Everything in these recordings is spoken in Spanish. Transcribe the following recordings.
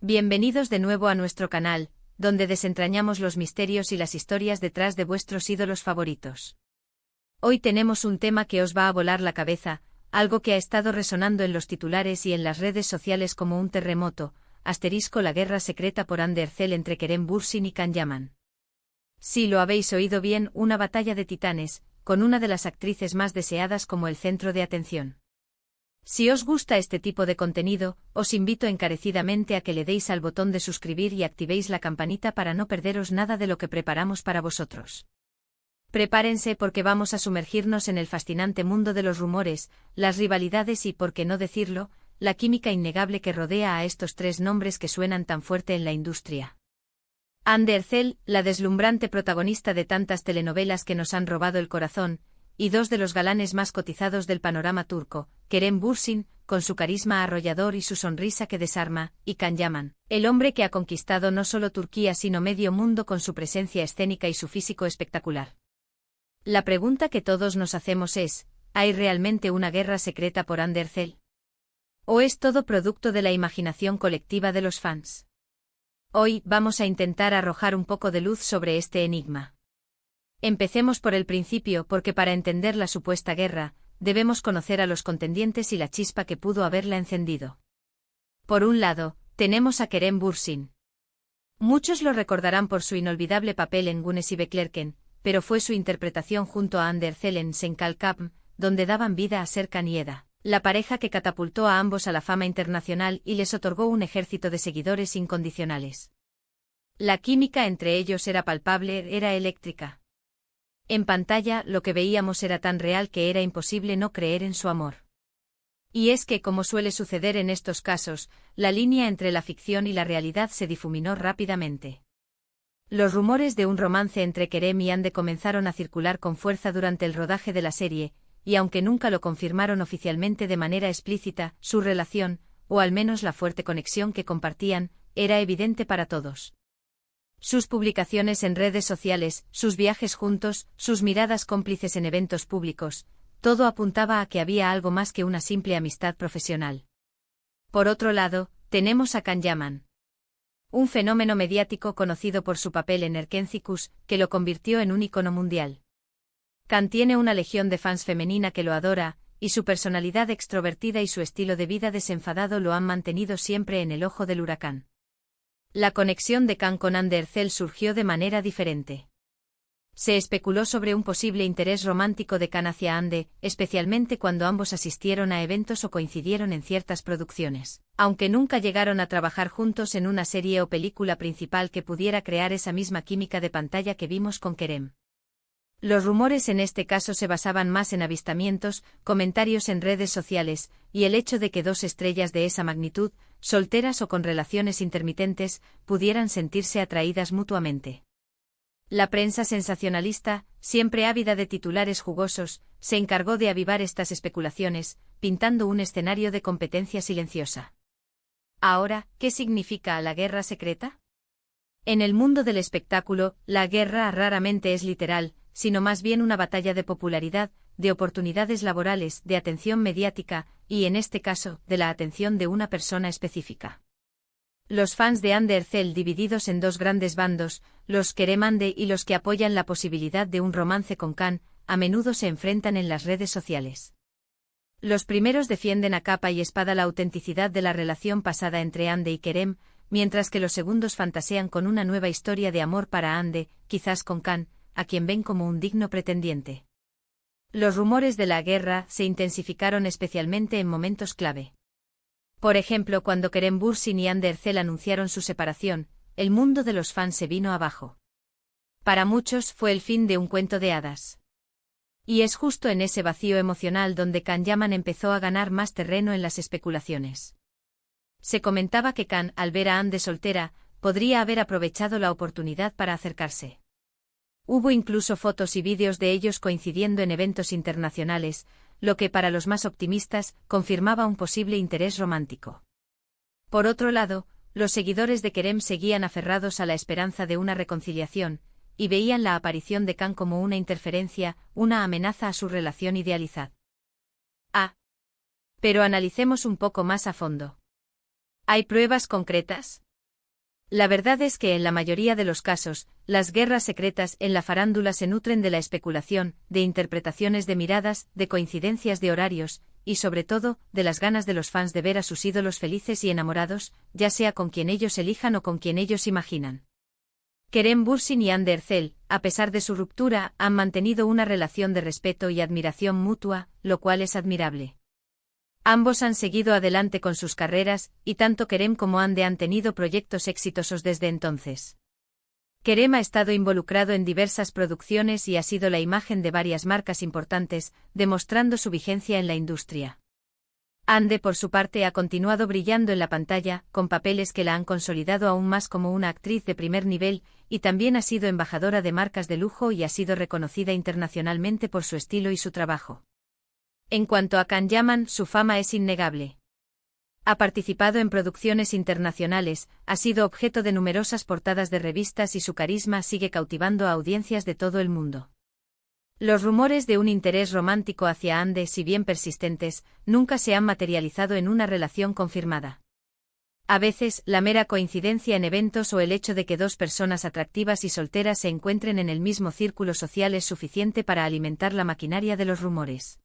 Bienvenidos de nuevo a nuestro canal, donde desentrañamos los misterios y las historias detrás de vuestros ídolos favoritos. Hoy tenemos un tema que os va a volar la cabeza, algo que ha estado resonando en los titulares y en las redes sociales como un terremoto, la guerra secreta por Undercell entre Kerem Bürsin y Can Yaman. Sí, lo habéis oído bien, una batalla de titanes, con una de las actrices más deseadas como el centro de atención. Si os gusta este tipo de contenido, os invito encarecidamente a que le deis al botón de suscribir y activéis la campanita para no perderos nada de lo que preparamos para vosotros. Prepárense porque vamos a sumergirnos en el fascinante mundo de los rumores, las rivalidades y, por qué no decirlo, la química innegable que rodea a estos tres nombres que suenan tan fuerte en la industria. Undercell, la deslumbrante protagonista de tantas telenovelas que nos han robado el corazón, y dos de los galanes más cotizados del panorama turco, Kerem Bürsin, con su carisma arrollador y su sonrisa que desarma, y Can Yaman, el hombre que ha conquistado no solo Turquía sino medio mundo con su presencia escénica y su físico espectacular. La pregunta que todos nos hacemos es, ¿hay realmente una guerra secreta por Undercell? ¿O es todo producto de la imaginación colectiva de los fans? Hoy vamos a intentar arrojar un poco de luz sobre este enigma. Empecemos por el principio porque para entender la supuesta guerra, debemos conocer a los contendientes y la chispa que pudo haberla encendido. Por un lado, tenemos a Kerem Bürsin. Muchos lo recordarán por su inolvidable papel en Güneş y Beklerken, pero fue su interpretación junto a Undercell en Sen Kalkapm, donde daban vida a Serkan y Eda, la pareja que catapultó a ambos a la fama internacional y les otorgó un ejército de seguidores incondicionales. La química entre ellos era palpable, era eléctrica. En pantalla, lo que veíamos era tan real que era imposible no creer en su amor. Y es que, como suele suceder en estos casos, la línea entre la ficción y la realidad se difuminó rápidamente. Los rumores de un romance entre Kerem y Hande comenzaron a circular con fuerza durante el rodaje de la serie, y aunque nunca lo confirmaron oficialmente de manera explícita, su relación, o al menos la fuerte conexión que compartían, era evidente para todos. Sus publicaciones en redes sociales, sus viajes juntos, sus miradas cómplices en eventos públicos, todo apuntaba a que había algo más que una simple amistad profesional. Por otro lado, tenemos a Can Yaman. Un fenómeno mediático conocido por su papel en Erkencikus, que lo convirtió en un icono mundial. Can tiene una legión de fans femenina que lo adora, y su personalidad extrovertida y su estilo de vida desenfadado lo han mantenido siempre en el ojo del huracán. La conexión de Can con Undercell surgió de manera diferente. Se especuló sobre un posible interés romántico de Can hacia Hande, especialmente cuando ambos asistieron a eventos o coincidieron en ciertas producciones, aunque nunca llegaron a trabajar juntos en una serie o película principal que pudiera crear esa misma química de pantalla que vimos con Kerem. Los rumores en este caso se basaban más en avistamientos, comentarios en redes sociales, y el hecho de que dos estrellas de esa magnitud, solteras o con relaciones intermitentes, pudieran sentirse atraídas mutuamente. La prensa sensacionalista, siempre ávida de titulares jugosos, se encargó de avivar estas especulaciones, pintando un escenario de competencia silenciosa. Ahora, ¿qué significa la guerra secreta? En el mundo del espectáculo, la guerra raramente es literal, sino más bien una batalla de popularidad, de oportunidades laborales, de atención mediática, y en este caso, de la atención de una persona específica. Los fans de Undercell divididos en dos grandes bandos, los Kerem Hande y los que apoyan la posibilidad de un romance con Can, a menudo se enfrentan en las redes sociales. Los primeros defienden a capa y espada la autenticidad de la relación pasada entre Hande y Kerem, mientras que los segundos fantasean con una nueva historia de amor para Hande, quizás con Can, a quien ven como un digno pretendiente. Los rumores de la guerra se intensificaron especialmente en momentos clave. Por ejemplo, cuando Kerem Bürsin y Undercell anunciaron su separación, el mundo de los fans se vino abajo. Para muchos fue el fin de un cuento de hadas. Y es justo en ese vacío emocional donde Can Yaman empezó a ganar más terreno en las especulaciones. Se comentaba que Can, al ver a Hande soltera, podría haber aprovechado la oportunidad para acercarse. Hubo incluso fotos y vídeos de ellos coincidiendo en eventos internacionales, lo que para los más optimistas confirmaba un posible interés romántico. Por otro lado, los seguidores de Kerem seguían aferrados a la esperanza de una reconciliación, y veían la aparición de Can como una interferencia, una amenaza a su relación idealizada. Pero analicemos un poco más a fondo. ¿Hay pruebas concretas? La verdad es que en la mayoría de los casos, las guerras secretas en la farándula se nutren de la especulación, de interpretaciones de miradas, de coincidencias de horarios, y sobre todo, de las ganas de los fans de ver a sus ídolos felices y enamorados, ya sea con quien ellos elijan o con quien ellos imaginan. Kerem Bürsin y Hande Erçel, a pesar de su ruptura, han mantenido una relación de respeto y admiración mutua, lo cual es admirable. Ambos han seguido adelante con sus carreras, y tanto Kerem como Hande han tenido proyectos exitosos desde entonces. Kerem ha estado involucrado en diversas producciones y ha sido la imagen de varias marcas importantes, demostrando su vigencia en la industria. Hande, por su parte, ha continuado brillando en la pantalla, con papeles que la han consolidado aún más como una actriz de primer nivel, y también ha sido embajadora de marcas de lujo y ha sido reconocida internacionalmente por su estilo y su trabajo. En cuanto a Can Yaman, su fama es innegable. Ha participado en producciones internacionales, ha sido objeto de numerosas portadas de revistas y su carisma sigue cautivando a audiencias de todo el mundo. Los rumores de un interés romántico hacia Hande, si bien persistentes, nunca se han materializado en una relación confirmada. A veces, la mera coincidencia en eventos o el hecho de que dos personas atractivas y solteras se encuentren en el mismo círculo social es suficiente para alimentar la maquinaria de los rumores.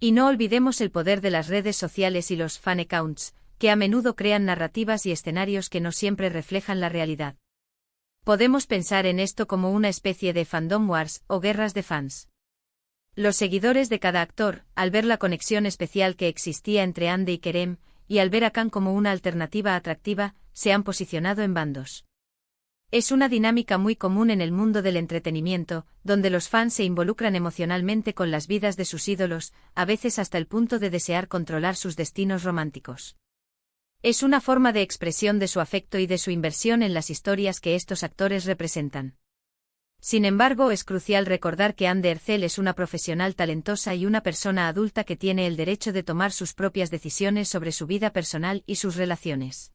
Y no olvidemos el poder de las redes sociales y los fan accounts, que a menudo crean narrativas y escenarios que no siempre reflejan la realidad. Podemos pensar en esto como una especie de fandom wars o guerras de fans. Los seguidores de cada actor, al ver la conexión especial que existía entre Hande y Kerem, y al ver a Can como una alternativa atractiva, se han posicionado en bandos. Es una dinámica muy común en el mundo del entretenimiento, donde los fans se involucran emocionalmente con las vidas de sus ídolos, a veces hasta el punto de desear controlar sus destinos románticos. Es una forma de expresión de su afecto y de su inversión en las historias que estos actores representan. Sin embargo, es crucial recordar que Hande Erçel es una profesional talentosa y una persona adulta que tiene el derecho de tomar sus propias decisiones sobre su vida personal y sus relaciones.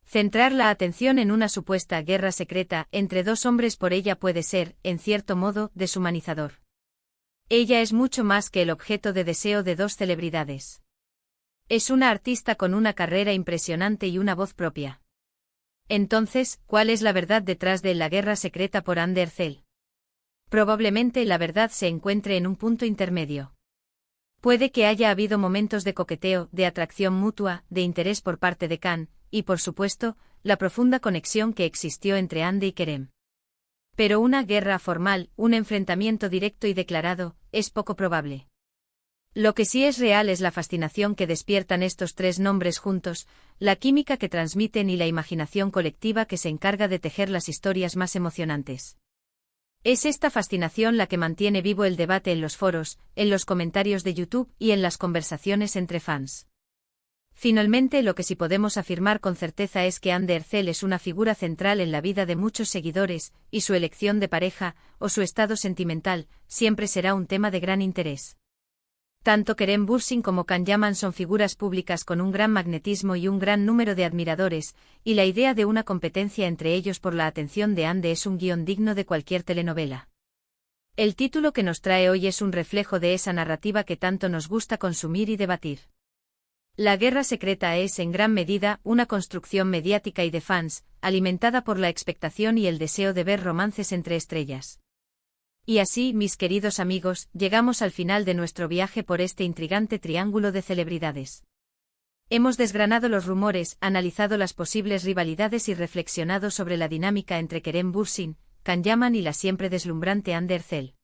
Centrar la atención en una supuesta guerra secreta entre dos hombres por ella puede ser, en cierto modo, deshumanizador. Ella es mucho más que el objeto de deseo de dos celebridades. Es una artista con una carrera impresionante y una voz propia. Entonces, ¿cuál es la verdad detrás de la guerra secreta por Hande Erçel? Probablemente la verdad se encuentre en un punto intermedio. Puede que haya habido momentos de coqueteo, de atracción mutua, de interés por parte de Can, y por supuesto, la profunda conexión que existió entre Hande y Kerem. Pero una guerra formal, un enfrentamiento directo y declarado, es poco probable. Lo que sí es real es la fascinación que despiertan estos tres nombres juntos, la química que transmiten y la imaginación colectiva que se encarga de tejer las historias más emocionantes. Es esta fascinación la que mantiene vivo el debate en los foros, en los comentarios de YouTube y en las conversaciones entre fans. Finalmente, lo que sí podemos afirmar con certeza es que Hande Erçel es una figura central en la vida de muchos seguidores, y su elección de pareja, o su estado sentimental, siempre será un tema de gran interés. Tanto Kerem Bürsin como Can Yaman son figuras públicas con un gran magnetismo y un gran número de admiradores, y la idea de una competencia entre ellos por la atención de Hande es un guión digno de cualquier telenovela. El título que nos trae hoy es un reflejo de esa narrativa que tanto nos gusta consumir y debatir. La guerra secreta es, en gran medida, una construcción mediática y de fans, alimentada por la expectación y el deseo de ver romances entre estrellas. Y así, mis queridos amigos, llegamos al final de nuestro viaje por este intrigante triángulo de celebridades. Hemos desgranado los rumores, analizado las posibles rivalidades y reflexionado sobre la dinámica entre Kerem Bürsin, Can Yaman y la siempre deslumbrante Hande Erçel.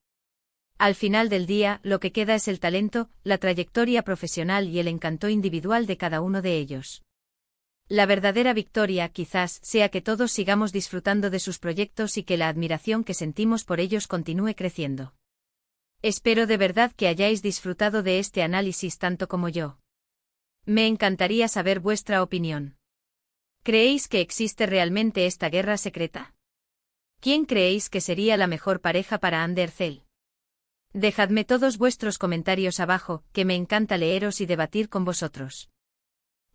Al final del día, lo que queda es el talento, la trayectoria profesional y el encanto individual de cada uno de ellos. La verdadera victoria, quizás, sea que todos sigamos disfrutando de sus proyectos y que la admiración que sentimos por ellos continúe creciendo. Espero de verdad que hayáis disfrutado de este análisis tanto como yo. Me encantaría saber vuestra opinión. ¿Creéis que existe realmente esta guerra secreta? ¿Quién creéis que sería la mejor pareja para Hande Erçel? Dejadme todos vuestros comentarios abajo, que me encanta leeros y debatir con vosotros.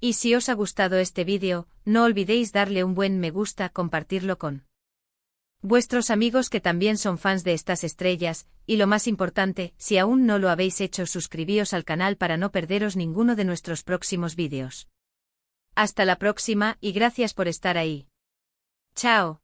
Y si os ha gustado este vídeo, no olvidéis darle un buen me gusta, compartirlo con vuestros amigos que también son fans de estas estrellas, y lo más importante, si aún no lo habéis hecho, suscribíos al canal para no perderos ninguno de nuestros próximos vídeos. Hasta la próxima y gracias por estar ahí. Chao.